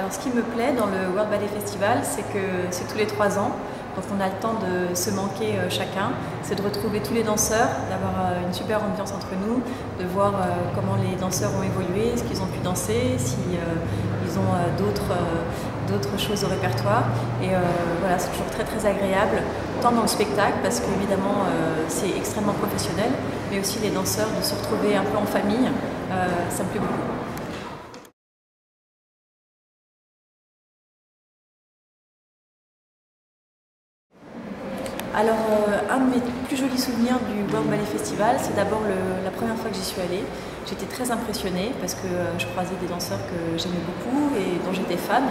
Alors ce qui me plaît dans le World Ballet Festival, c'est que c'est tous les 3 ans, donc on a le temps de se manquer chacun, c'est de retrouver tous les danseurs, d'avoir une super ambiance entre nous, de voir comment les danseurs ont évolué, ce qu'ils ont pu danser, si ils ont d'autres choses au répertoire. Et voilà, c'est toujours très très agréable, tant dans le spectacle, parce qu'évidemment c'est extrêmement professionnel, mais aussi les danseurs de se retrouver un peu en famille, ça me plaît beaucoup. Alors, un de mes plus jolis souvenirs du World Ballet Festival, c'est d'abord la première fois que j'y suis allée. J'étais très impressionnée parce que je croisais des danseurs que j'aimais beaucoup et dont j'étais fan.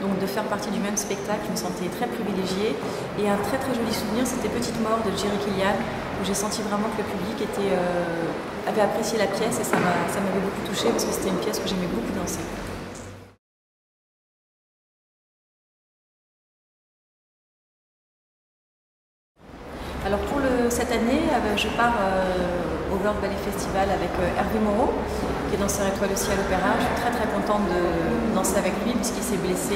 Donc de faire partie du même spectacle, je me sentais très privilégiée. Et un très très joli souvenir, c'était Petite Mort de Jerry Kilian, où j'ai senti vraiment que le public avait apprécié la pièce et ça m'avait beaucoup touchée parce que c'était une pièce que j'aimais beaucoup danser. Alors pour cette année, je pars au World Ballet Festival avec Hervé Moreau, qui est danseur étoile aussi à l'Opéra. Je suis très très contente de danser avec lui puisqu'il s'est blessé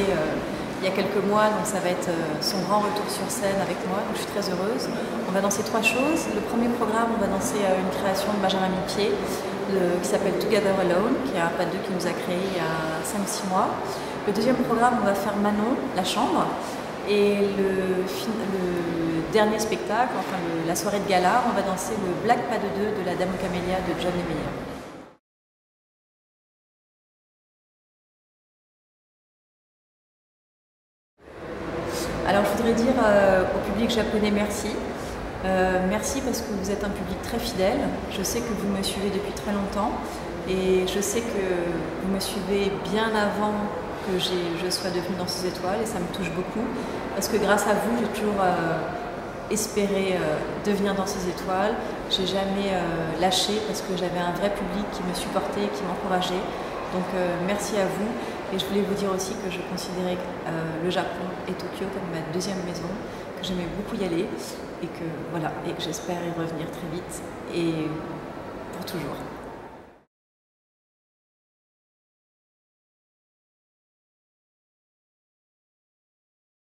il y a quelques mois, donc ça va être son grand retour sur scène avec moi, donc je suis très heureuse. On va danser 3 choses. Le premier programme, on va danser une création de Benjamin Millepied qui s'appelle Together Alone, qui est un pas de deux qui nous a créé il y a 5-6 mois. Le deuxième programme, on va faire Manon, la chambre. Et le dernier spectacle, enfin la soirée de gala, on va danser le Black Pas de deux de la Dame aux Camélias de John Lemeyer. Alors je voudrais dire au public japonais merci. Merci parce que vous êtes un public très fidèle. Je sais que vous me suivez depuis très longtemps et je sais que vous me suivez bien avant que je sois devenue danseuse étoile et ça me touche beaucoup parce que grâce à vous, j'ai toujours espéré devenir danseuse étoile. J'ai jamais lâché parce que j'avais un vrai public qui me supportait, qui m'encourageait. Donc merci à vous et je voulais vous dire aussi que je considérais le Japon et Tokyo comme ma deuxième maison, que j'aimais beaucoup y aller et que voilà, et que j'espère y revenir très vite et pour toujours.